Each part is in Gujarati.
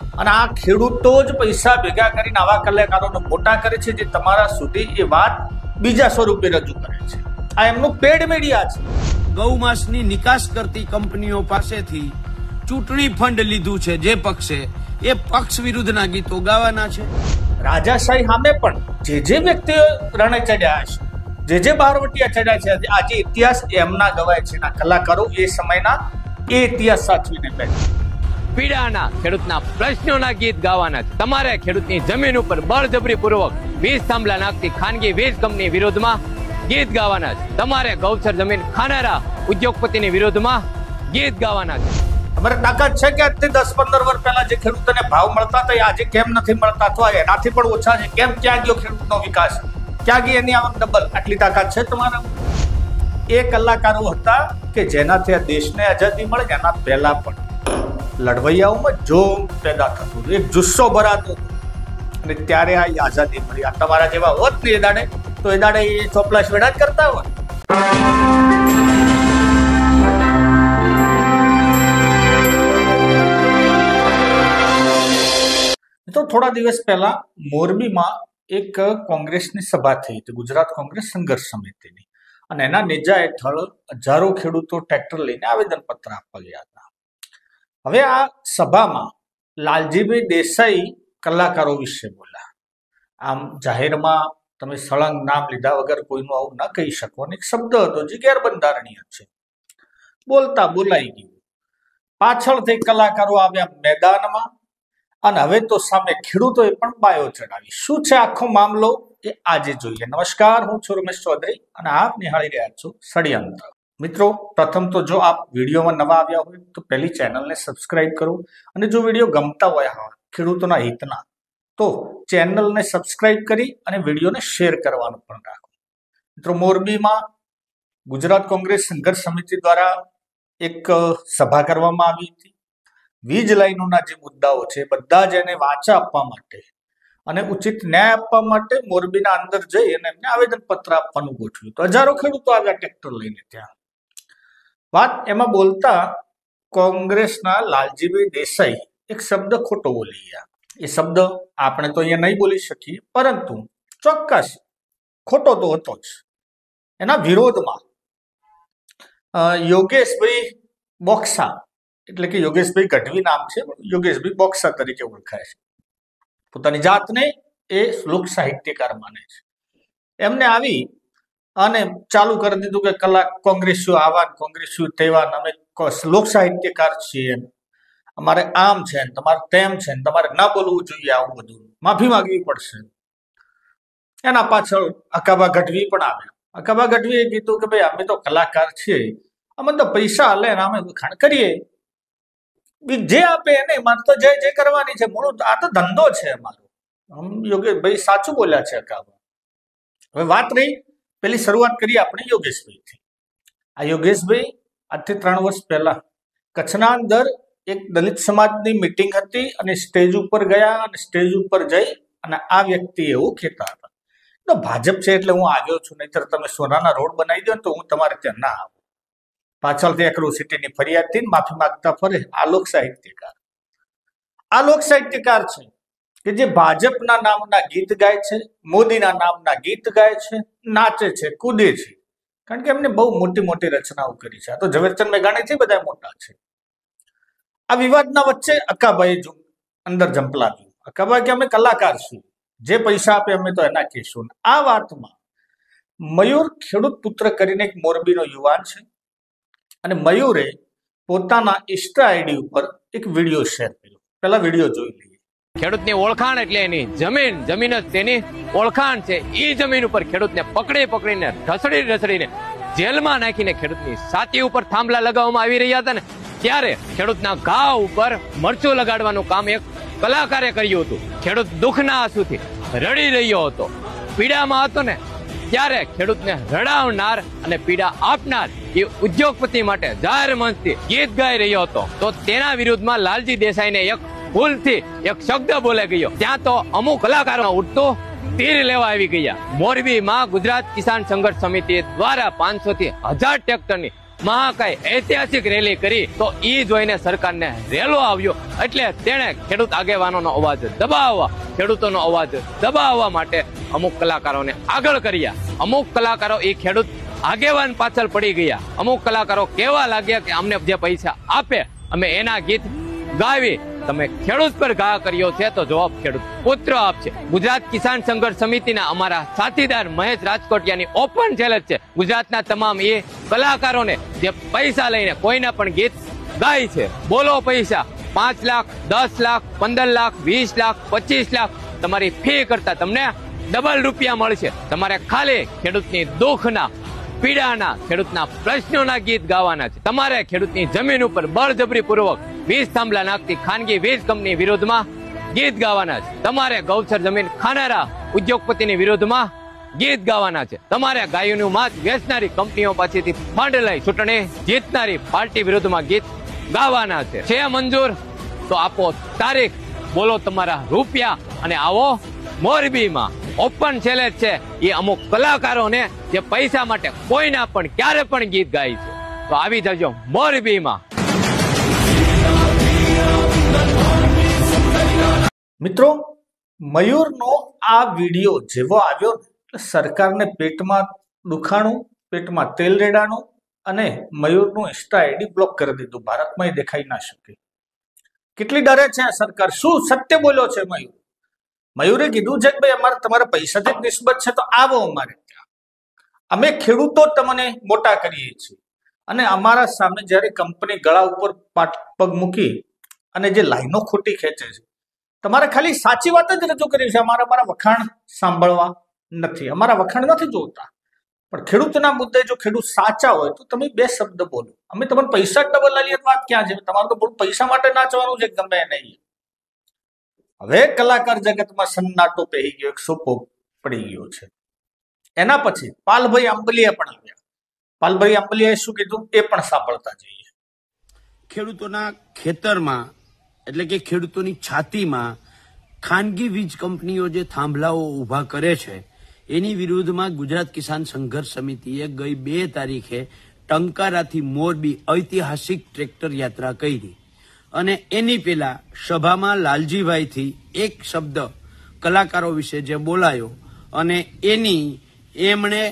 અને આ ખેડૂતો જ પૈસા ભેગા કરીને આવા કલાકારોને મોટા કરે છે, જે તમારા સુધી એ વાત બીજા સ્વરૂપે રજૂ કરે છે. આ એમનું પેડ મીડિયા છે. ગૌમાંસની નિકાસ કરતી કંપનીઓ પાસેથી ચૂંટણી ફંડ લીધું છે જે પક્ષે, એ પક્ષ વિરુદ્ધના ગીતો ગાવાના છે. રાજાશાહી સામે પણ જે વ્યક્તિઓ રણે ચડ્યા છે, જે બહારવટિયા ચડ્યા છે, આજે ઇતિહાસ એમના ગવાય છે. કલાકારો એ સમયના એ ઇતિહાસ સાચવીને બેઠા. પીડાના ખેડૂતના પ્રશ્નોના ગીત ગાવાના છે. તમારે ખેડૂતની જમીન ઉપર બળજબરી પૂર્વક વીજ થાંભલા નાખતી ખાનગી વીજ કંપની વિરોધમાં ગીત ગાવાના છે. તમારે ગૌચર જમીન ખાનારા ઉદ્યોગપતિની વિરોધમાં ગીત ગાવાના છે. અમારે તાકાત છે કે આજથી 10-15 વર્ષ પહેલા જે ખેડૂતોને ભાવ મળતા હતા, આજે કેમ નથી મળતા, અથવા એનાથી પણ ઓછા છે? કેમ ક્યાં ગયો ખેડૂતનો વિકાસ? ક્યાં ગઈ એની આવક ડબલ? આટલી તાકાત છે તમારા? એ કલાકારો હતા કે જેનાથી આ દેશને આઝાદી મળે, એના પહેલા પણ લડવૈયાઓમાં જોમ પેદા થતું, એક જુસ્સો ભરાતો હતો, અને ત્યારે આ આઝાદી મળી. આ તમારા જેવા હોત ને એ દાડે, તો એ દાડે એ ચોપલા વેડા જ કરતા હોત. તો થોડા દિવસ પહેલા મોરબીમાં એક કોંગ્રેસની સભા થઈ હતી, ગુજરાત કોંગ્રેસ સંઘર્ષ સમિતિની, અને એના નેજા હેઠળ હજારો ખેડૂતો ટ્રેક્ટર લઈને આવેદનપત્ર આપવા ગયા હતા. હવે આ સભામાં લાલજીભાઈ દેસાઈ કલાકારો વિશે બોલ્યા. આમ જાહેરમાં તમે સળંગ નામ લીધા વગર કોઈનું આવું ન કહી શકો, અને એક શબ્દ હતો જે ગેરબંધારણીય છે. બોલતા બોલાઈ ગયું. પાછળથી કલાકારો આવ્યા મેદાનમાં, અને હવે તો સામે ખેડૂતોએ પણ બાયો ચડાવી. શું છે આખો મામલો એ આજે જોઈએ. નમસ્કાર, હું છું રમેશ ચૌધરી અને આપ નિહાળી રહ્યા છો ષડયંત્ર. મિત્રો, પ્રથમ તો જો આપ વિડીયોમાં નવા આવ્યા હોય તો પહેલી ચેનલને સબસ્ક્રાઇબ કરો, અને જો વિડીયો ગમતા હોય ખેડૂતોના હિતના, તો ચેનલને સબસ્ક્રાઇબ કરી અને વિડીયોને શેર કરવાનું પણ રાખો. મિત્રો, મોરબીમાં ગુજરાત કોંગ્રેસ સંઘર્ષ સમિતિ દ્વારા એક સભા કરવામાં આવી હતી. વીજ લાઈનોના જે મુદ્દાઓ છે બધા જ એને વાચા આપવા માટે અને ઉચિત ન્યાય આપવા માટે મોરબીના અંદર જઈ અને એમને આવેદનપત્ર આપવાનું ગોઠવ્યું. તો હજારો ખેડૂતો આવ્યા ટ્રેક્ટર લઈને ત્યાં. વાત એમાં બોલતા કોંગ્રેસના લાલજીભાઈ દેસાઈ એક શબ્દ ખોટો બોલી ગયા. એ શબ્દ આપણે તો અહીંયા નહીં બોલી શકીએ, પરંતુ ચોક્કસ ખોટો તો હતો જ. એના વિરોધમાં યોગેશભાઈ બોક્સા, એટલે કે યોગેશભાઈ ગઢવી નામ છે, યોગેશભાઈ બોક્સા તરીકે ઓળખાય છે, પોતાની જાતને એ લોક સાહિત્યકાર માને છે. એમને આવી અને ચાલુ કરી દીધું કે કોંગ્રેસીઓ આવા, કોંગ્રેસીઓ તેવા, અમે લોક સાહિત્યકાર છીએ, અમારે આમ છે, તમારે તેમ છે, તમારે ના બોલવું જોઈએ, આવું બધું માફી માંગવી પડશે. એના પાછળ અકાબા ગઢવી પણ આવ્યા. અકાબા ગઢવીએ કીધું કે ભાઈ અમે તો કલાકાર છીએ, અમે તો પૈસા હાલે ને અમે વખાણ કરીએ, જે આપે એને મારે તો જે કરવાની છે, મૂળ આ તો ધંધો છે અમારો. યોગેશભાઈ સાચું બોલ્યા છે અકાબા. હવે વાત રહી, પેલી શરૂઆત કરીએ આપણે યોગેશભાઈથી. આ યોગેશભાઈ આજથી 3 વર્ષ પહેલા કચ્છના અંદર એક દલિત સમાજની મિટિંગ હતી, અને સ્ટેજ ઉપર ગયા, અને સ્ટેજ ઉપર જઈ અને આ વ્યક્તિ એવું કહેતા હતા, તો ભાજપ છે એટલે હું આવ્યો છું, નહીતર તમે સોનાના રોડ બનાવી દો તો હું તમારે ત્યાં ના આવું. પાછળથી એક્રોસિટીની ફરિયાદથી માફી માંગતા ફરે. આ લોક સાહિત્યકાર, આ લોક સાહિત્યકાર છે કે જે ભાજપના નામના ગીત ગાય છે, મોદીના નામના ગીત ગાય છે, નાચે છે, કૂદે છે, કારણ કે એમને બહુ મોટી મોટી રચનાઓ કરી છે. આ તો ઝવેરચંદ મેઘાણીથી બધા મોટા છે. આ વિવાદના વચ્ચે અકાબાએ અંદર ઝંપલાવ્યું. અકાબા કે અમે કલાકાર છીએ, જે પૈસા આપે અમે તો એના કહીશું. આ વાતમાં મયુર ખેડૂત પુત્ર કરીને એક મોરબીનો યુવાન છે, અને મયુરે પોતાના ઇન્સ્ટા આઈડી ઉપર એક વિડીયો શેર કર્યો. પહેલા વિડીયો જોઈ લઈએ. ખેડૂતની ઓળખાણ એટલે એની જમીન, જમીન જ તેની ઓળખાણ છે. એ જમીન ઉપર ખેડૂતને પકડીને ઢસડીને જેલમાં નાખીને ખેડૂતની છાતી ઉપર થાંભલા લગાવવામાં આવી રહ્યા હતા ને, ત્યારે ખેડૂતના ઘા ઉપર મરચું લગાડવાનું કામ એક કલાકારે કર્યું હતું. ખેડૂત દુઃખના આંસુથી રડી રહ્યો હતો, પીડામાં હતો ને, ત્યારે ખેડૂતને રડાવનાર અને પીડા આપનાર એ ઉદ્યોગપતિ માટે જાહેર મંચથી ગીત ગાઈ રહ્યો હતો. તો તેના વિરુદ્ધમાં લાલજી દેસાઈને એક ભૂલથી એક શબ્દ બોલે ગયો. ત્યાં તો અમુક કલાકારો ઉઠતો તીર લેવા આવી ગયા. મોરબીમાં ગુજરાત કિસાન સંઘર્ષ સમિતિ દ્વારા 500 થી 1000 ટ્રેક્ટરની મહાકાય ઐતિહાસિક રેલી કરી તો ઈ જોઈને સરકારને રેલો આવ્યો, એટલે તેણે ખેડૂત આગેવાનોનો અવાજ દબાવવા, ખેડૂતોનો અવાજ દબાવવા માટે અમુક કલાકારોને આગળ કર્યા. અમુક કલાકારો એ ખેડૂત આગેવાન પાછળ પડી ગયા. અમુક કલાકારો કેવા લાગ્યા કે અમને જે પૈસા આપે અમે એના ગીત ગાવી. તમે ખેડૂત પર ઘા કર્યો છે તો જવાબ ખેડૂત પુત્ર આપશે. ગુજરાત કિસાન સંઘર્ષ સમિતિના અમારા સાથીદાર મહેશ રાજકોટિયાની ઓપન ચેલેન્જ છે ગુજરાતના તમામ એ કલાકારોને જે પૈસા લઈને કોઈના પણ ગીત ગાય છે. બોલો પૈસા 5 લાખ, 10 લાખ, 15 લાખ, 20 લાખ, 25 લાખ તમારી ફી કરતા તમને ડબલ રૂપિયા મળશે. તમારે ખાલી ખેડૂતની દુઃખના, પીડાના, ખેડૂતના પ્રશ્નોના ગીત ગાવાના છે. તમારે ખેડૂતની જમીન ઉપર બળજબરી પૂર્વક વીજ થાંભલા નાખતી ખાનગી વીજ કંપની વિરોધમાં ગીત ગાવાના છે. તમારે ગૌચર જમીન ખાનારા ઉદ્યોગપતિની વિરોધમાં ગીત ગાવાના છે. તમારે ગાયોનું માંસ વેચનારી કંપનીઓ પાસેથી ફંડ લઈ ચૂંટણી જીતનારી પાર્ટી વિરોધમાં ગીત ગાવાના છે. મંજૂર તો આપો તારીખ, બોલો તમારા રૂપિયા અને આવો મોરબીમાં. ઓપન ચેલેન્જ છે એ અમુક કલાકારોને જે પૈસા માટે કોઈના પણ ક્યારે પણ ગીત ગાય છે. તો આવી જજો મોરબીમાં. મિત્રો, મયુરનો આ વિડીયો જેવો આવ્યો એટલે સરકારને પેટમાં દુખાણું, પેટમાં તેલ રેડાણું અને મયુરનું ઇન્સ્ટા આઈડી બ્લોક કરી દીધું. ભારતમાં એ દેખાઈ ના શકે. કેટલી ડરે છે આ સરકાર? શું સત્ય બોલ્યો છે મયુર? મયુરે કીધું છે કે ભાઈ અમારે તમારા પૈસાથી જ નિસ્બત છે તો આવો અમારે ત્યાં, અમે ખેડૂતો તમને મોટા કરીએ છીએ. અને અમારા સામે જયારે કંપની ગળા ઉપર પગ મૂકી અને જે લાઈનો ખોટી ખેંચે છે, તમારે ખાલી સાચી વાત જ રજૂ કરી છે. અમારા વખાણ સાંભળવા નથી, અમારા વખાણ નથી જોતા. પણ ખેડૂતના મુદ્દે જો ખેડૂત સાચા હોય તો તમે 2 શબ્દ બોલો. અમે તમને પૈસા જ ડબલ આલીએ વાત ક્યાં છે? તમારે તો પૈસા માટે નાચવાનું છે ગમે નહીં. હવે કલાકાર જગતમાં સન્નાટો પહેરી ગયો, એક સોપો પડી ગયો છે. એના પછી પાલભાઈ આંબલિયા પણ આવ્યા. પાલભાઈ આંબલિયાએ શું કીધું એ પણ સાંભળતા જઈએ. ખેડૂતોના ખેતરમાં એટલે કે ખેડૂતોની છાતીમાં ખાનગી વીજ કંપનીઓ જે થાંભલાઓ ઉભા કરે છે એની વિરુદ્ધમાં ગુજરાત કિસાન સંઘર્ષ સમિતિએ ગઈ 2 તારીખે ટંકારાથી મોરબી ઐતિહાસિક ટ્રેક્ટર યાત્રા કરી. અને એની પેલા સભામાં લાલજીભાઈથી એક શબ્દ કલાકારો વિશે જે બોલાયો અને એની એમણે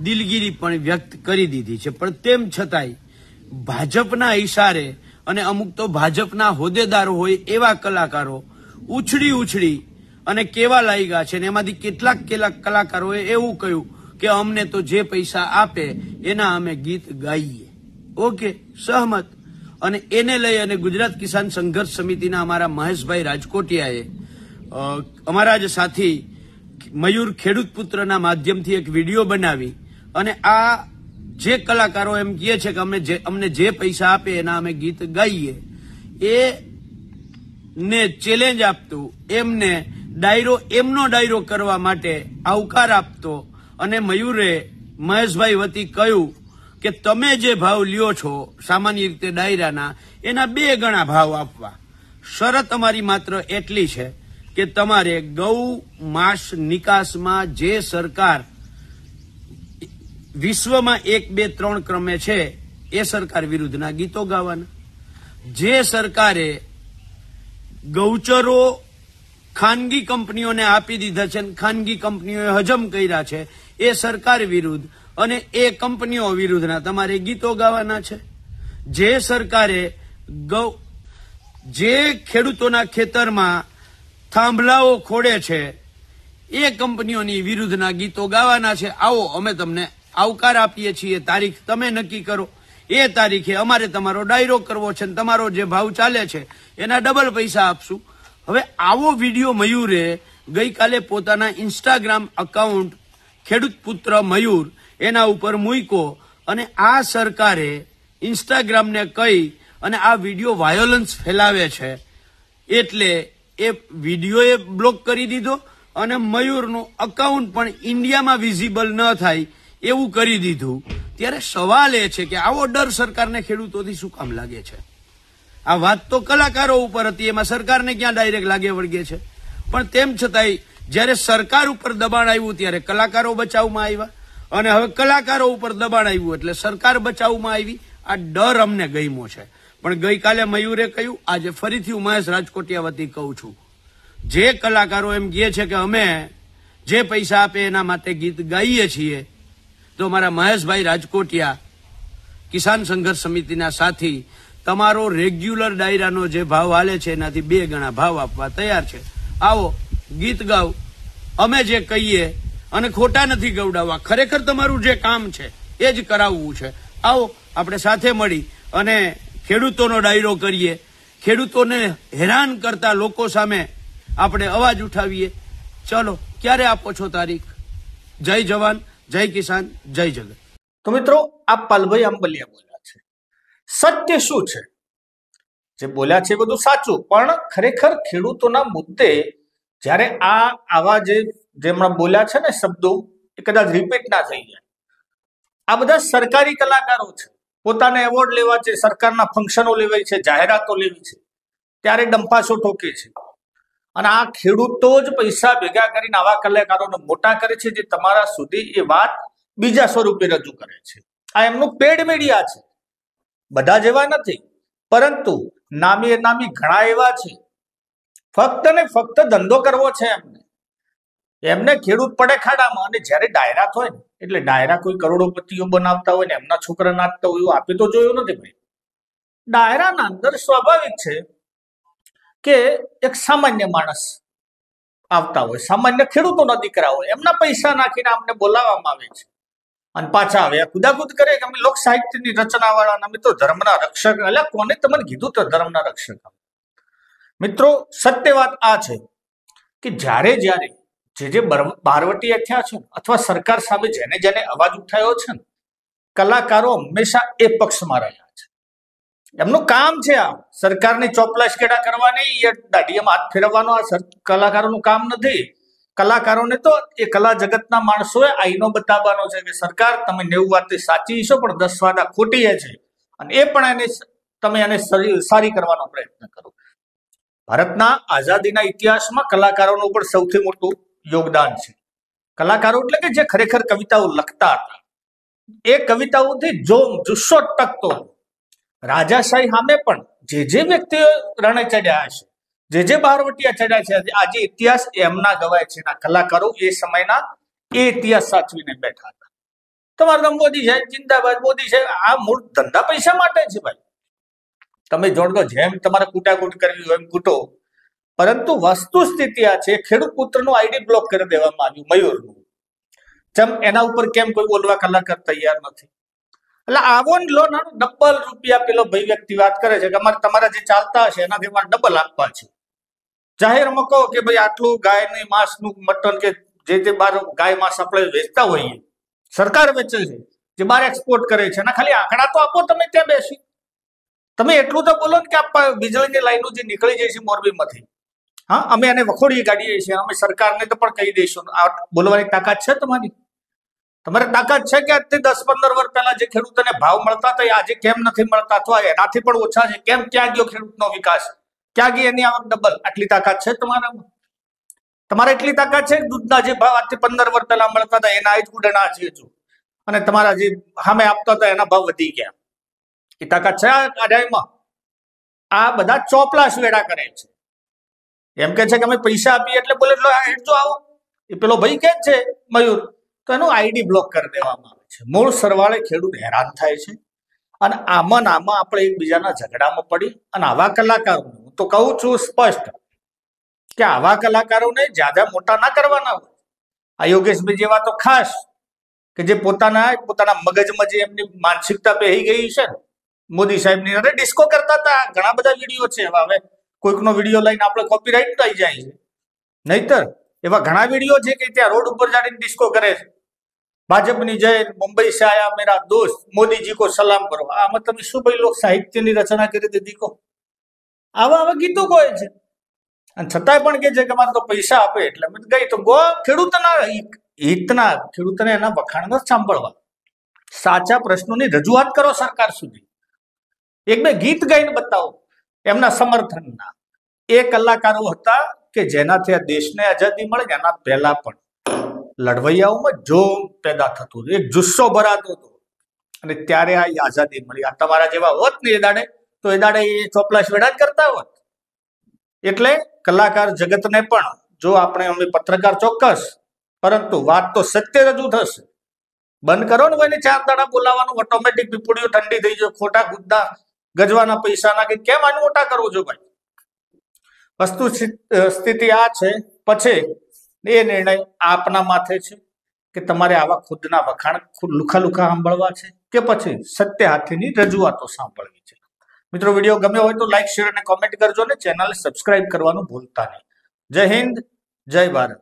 દિલગીરી પણ વ્યક્ત કરી દીધી છે. પણ તેમ છતાંય ભાજપના ઈશારે અને અમુક તો ભાજપના હોદ્દેદારો હોય એવા કલાકારો ઉછળી અને કેવા લાગ્યા છે. એમાંથી કેટલાક કલાકારોએ એવું કહ્યું કે અમને તો જે પૈસા આપે એના અમે ગીત ગાઈએ. ઓકે, સહમત. અને એને લઈ અને ગુજરાત કિસાન સંઘર્ષ સમિતિના અમારા મહેશભાઈ રાજકોટિયાએ અમારા જ સાથી મયુર ખેડૂત પુત્રના માધ્યમથી એક વિડીયો બનાવી અને આ જે કલાકારો એમ કહે છે કે અમને જે પૈસા આપે એના અમે ગીત ગાઈએ એ ને ચેલેન્જ આપતું, એમને એમનો ડાયરો કરવા માટે આવકાર આપતો. અને મયુરે મહેશભાઈ વતી કહ્યું કે તમે જે ભાવ લ્યો છો સામાન્ય રીતે ડાયરાના એના 2 ગણા ભાવ આપવા. શરત અમારી માત્ર એટલી છે કે તમારે ગૌ માંસ નિકાસમાં જે સરકાર વિશ્વમાં 1, 2, 3 ક્રમે છે એ સરકાર વિરુદ્ધના ગીતો ગાવાના. જે સરકારે ગૌચરો ખાનગી કંપનીઓને આપી દીધા છે, ખાનગી કંપનીઓએ હજમ કર્યા છે, એ સરકાર વિરુદ્ધ અને એ કંપનીઓ વિરુદ્ધના તમારે ગીતો ગાવાના છે. જે સરકારે જે ખેડૂતોના ખેતરમાં થાંભલાઓ ખોડે છે એ કંપનીઓની વિરુદ્ધના ગીતો ગાવાના છે. આવો, અમે તમને આવકાર આપીએ છીએ, તારીખ તમે નક્કી કરો. એ તારીખે અમારે તમારો ડાયરો કરવો છે, તમારો જે ભાવ ચાલે છે એના ડબલ પૈસા આપશું. હવે આવો વિડીયો મયુરે ગઈકાલે પોતાના ઇન્સ્ટાગ્રામ એકાઉન્ટ ખેડૂત પુત્ર મયુર એના ઉપર મૂક્યો અને આ સરકારે ઇન્સ્ટાગ્રામને કહી અને આ વિડીયો વાયોલન્સ ફેલાવે છે એટલે એ વિડીયોએ બ્લોક કરી દીધો અને મયુરનું એકાઉન્ટ પણ ઇન્ડિયામાં વિઝિબલ ન થાય એવું કરી દીધું. ત્યારે સવાલ એ છે કે આવો ડર સરકારને ખેડૂતોથી શું કામ લાગે છે? આ વાત તો કલાકારો ઉપર હતી, એમાં સરકારને ક્યાં ડાયરેક્ટ લાગે વળગે છે? પણ તેમ છતાંય જયારે સરકાર ઉપર દબાણ આવ્યું ત્યારે કલાકારો બચાવમાં આવ્યા અને હવે કલાકારો ઉપર દબાણ આવ્યું એટલે સરકાર બચાવમાં આવી. આ ડર અમને ગમ્યો છે. પણ ગઈકાલે મયુરે કહ્યું, આજે ફરીથી હું મહેશ રાજકોટિયા વતી કહું છું, જે કલાકારો એમ કહે છે કે અમે જે પૈસા આપે એના માટે ગીત ગાઈએ છીએ, તો મારા મહેશભાઈ રાજકોટિયા કિસાન સંઘર્ષ સમિતિના સાથી તમારો રેગ્યુલર ડાયરાનો જે ભાવ હાલે છે એનાથી 2 ગણા ભાવ આપવા તૈયાર છે. આવો ગીત ગાઓ, અમે જે કહીએ, અને ખોટા નથી ગવડાવવા, ખરેખર તમારું જે કામ છે એ જ કરાવવું છે. આવો આપણે સાથે મળી અને ખેડૂતોનો ડાયરો કરીએ, ખેડૂતોને હેરાન કરતા લોકો સામે આપણે અવાજ ઉઠાવીએ. ચલો, ક્યારે આપો છો તારીખ? જય જવાન, જય કિસાન, જય જગત. તો મિત્રો, આ પાલભાઈ આંબલિયા બોલ્યા છે. સત્ય શું છે? જે બોલ્યા છે એ બધું સાચું, પણ ખરેખર ખેડૂતોના મુદ્દે જ્યારે આવા જે હમણાં બોલ્યા છે ને શબ્દો, એ કદાચ રિપીટ ના થઈ જાય. આ બધા સરકારી કલાકારો છે, પોતાને એવોર્ડ લેવા છે, સરકારના ફંક્શનો લેવાય છે, જાહેરાતો લેવી છે, ત્યારે ડંપાસો ઠોકે છે. અને આ ખેડૂતો જ પૈસા ભેગા કરીને આવા કલાકારોને મોટા કરે છે, જે તમારા સુધી એ વાત બીજા સ્વરૂપે રજૂ કરે છે. આ એમનું પેડ મીડિયા છે. બધા જેવા નથી, પરંતુ નામી ઘણા એવા છે. ફક્ત ને ફક્ત ધંધો કરવો છે એમને ખેડૂત પડે ખાડામાં. અને જયારે ડાયરા હોય ને, એટલે ડાયરા કોઈ કરોડોપતિઓ બનાવતા હોય ને એમના છોકરા નાચતા હોય એવું આપી તો જોયું નથી ભાઈ. ડાયરાના અંદર સ્વાભાવિક છે કે એક સામાન્ય માણસ આવતા હોય, સામાન્ય ખેડૂતોના દીકરા હોય, એમના પૈસા નાખીને અમને બોલાવવામાં આવે છે અને પાછા આવે કુદાકુદ કરે કે અમે લોક સાહિત્યની રચના વાળા, અમે તો ધર્મના રક્ષક. એટલે કોને તમને કીધું તો ધર્મના રક્ષક? મિત્રો, સત્ય વાત આ છે કે જ્યારે જે બહારવટીયા થયા છે અથવા સરકાર સામે જેને અવાજ ઉઠાયો છે ને, કલાકારો હંમેશા એ પક્ષમાં રહ્યા છે. એમનું કામ છે આ સરકારની ચોપલાશ કેડા કરવાની, એ દાઢીયામાં હાથ ફેરવવાનો આ કલાકારોનું કામ નથી. કલાકારોને તો એ કલા જગતના માણસોએ આઈનો બતાવવાનો છે કે સરકાર તમે 90 વાત સાચી છો, પણ 10 વાત ખોટી છે, અને એ પણ તમે એને સારી કરવાનો પ્રયત્ન કરો. ભારતના આઝાદીના ઇતિહાસમાં કલાકારોનું પણ સૌથી મોટું યોગદાન છે. કલાકારો એટલે કે જે ખરેખર કવિતાઓ લખતા હતા, એ કવિતાઓથી જુસ્સો ટકતો. રાજાશાહી સામે પણ જે વ્યક્તિઓ રણે ચડ્યા છે, જે બહારવટિયા ચડ્યા છે, આજે ઇતિહાસ એમના ગવાય છે. કલાકારો એ સમયના એ ઇતિહાસ સાચવીને બેઠા હતા. તમારે તો મોદી સાહેબ જિંદાબાદ, મોદી સાહેબ, આ મૂળ ધંધા પૈસા માટે છે ભાઈ. તમે જોડો જેમ તમારે કૂટાકૂટ કરવી હોય એમ કૂટો, પરંતુ વસ્તુ સ્થિતિ આ છે, ખેડૂત પુત્રનું આઈડી બ્લોક કરી દેવામાં આવ્યું, મયુરનું. જેમ એના ઉપર કેમ કોઈ બોલવા કલાકાર તૈયાર નથી? એટલે આવો લો ના ડબલ રૂપિયા પેલો ભાઈ વ્યક્તિ વાત કરે છે કે અમારે તમારા જે ચાલતા હશે એનાથી અમારે ડબલ આપવા છે. જાહેરમાં કહો કે ભાઈ આટલું ગાયની માંસનું મટન કે જે બાર ગાય માંસ આપણે વેચતા હોઈએ, સરકાર વેચે છે, જે બહાર એક્સપોર્ટ કરે છે, એના ખાલી આંકડા તો આપો તમે ત્યાં બેસી. તમે એટલું તો બોલો ને કે આ વીજળીની લાઈનો જે નીકળી જાય છે મોરબીમાંથી, હા, અમે એને વખોડી કાઢીએ છીએ, અમે સરકારને તો પણ કહી દઈશું. આ બોલવાની તાકાત છે તમારી? તમારે તાકાત છે કે આજથી 10-15 વર્ષ પહેલા જે ખેડૂતોને ભાવ મળતા હતા એ આજે કેમ નથી મળતા, અથવા એનાથી પણ ઓછા છે? કેમ? ક્યાં ગયો ખેડૂતનો વિકાસ? ક્યાં ગઈ એની આવક ડબલ? આટલી તાકાત છે તમારામાં? તમારે એટલી તાકાત છે દૂધના જે ભાવ આજથી 15 વર્ષ પહેલા મળતા હતા એના જ ગુડના છે હજુ, અને તમારા જે સામે આપતા હતા એના ભાવ વધી ગયા? એ તાકાત છે આ કાયદામાં? આ બધા ચોપલાશ વેડા કરે છે. એમ કે છે કે અમે પૈસા આપીએ એટલે બોલે એટલો આવો. એ પેલો ભાઈ કે છે મયુર, તો એનું આઈડી બ્લોક કરી દેવામાં આવે છે. મૂળ સરવાળે ખેડૂત હેરાન થાય છે, અને આમાં આપણે એકબીજાના ઝઘડામાં પડી. અને આવા કલાકારો, હું તો કહું છું સ્પષ્ટ કે આવા કલાકારોને જ્યાદા મોટા ના કરવાના હોય. આ યોગેશભાઈ જેવા તો ખાસ, કે જે પોતાના મગજમાં જે એમની માનસિકતા પહેરી ગઈ છે ને, મોદી સાહેબની અરે ડિસ્કો કરતા હતા. ઘણા બધા વિડીયો છે. હવે કોઈકનો વિડીયો લઈને આપણે કોપીરાઇટ થઈ જાય છે, નહીતર એવા ઘણા વિડીયો છે કે ત્યાં રોડ ઉપર જાડીને ડિસ્કો કરે છે. ભાજપની જય, મુંબઈ સે આયા મેરા દોસ્ત, મોદીજી કો સલામ કરો. આમાં તમે શું ભાઈ લોક સાહિત્યની રચના કરી દીધી કહો? આવા ગીતો કહે છે, અને છતાંય પણ કે છે કે મારે તો પૈસા આપે એટલે અમે ગઈ. તો ગો ખેડૂતના હિતના, ખેડૂતને એના વખાણ ન સાંભળવા, સાચા પ્રશ્નોની રજૂઆત કરો સરકાર સુધી. 1-2 ગીત ગાઈને બતાવો એમના સમર્થનના. એ કલાકારો હતા કે જેનાથી આ દેશને આઝાદી મળે, એના પહેલા પણ લડવૈયાઓમાં જોમ પેદા થતું હતું, એક જુસ્સો ભરાતો હતો. અને ત્યારે આ આઝાદી મળી. આ તમારા જેવા હોત ને એ દાડે, તો એ દાડે એ ચોપલા વેડા જ કરતા હોત. એટલે કલાકાર જગતને પણ, જો આપણે અમે પત્રકાર ચોક્કસ, પરંતુ વાત તો સત્ય રજૂ થશે. બંધ કરો ને કોઈને 4 દાડા બોલાવાનું, ઓટોમેટિક પીપળીઓ ઠંડી થઈ જાય, ખોટા ગુદ્દા ગજવાના પૈસા નાખી કેમ આને મોટા કરવો છો ભાઈ? વસ્તુ સ્થિતિ આ છે. પછી એ નિર્ણય આપના માથે છે કે તમારે આવા ખુદના વખાણ લુખા લુખા સાંભળવા છે કે પછી સત્ય હાથીની રજૂઆતો સાંભળવી છે. મિત્રો, વિડીયો ગમ્યો હોય તો લાઈક, શેર અને કોમેન્ટ કરજો ને ચેનલ સબસ્ક્રાઇબ કરવાનું ભૂલતા નહીં. જય હિન્દ, જય ભારત.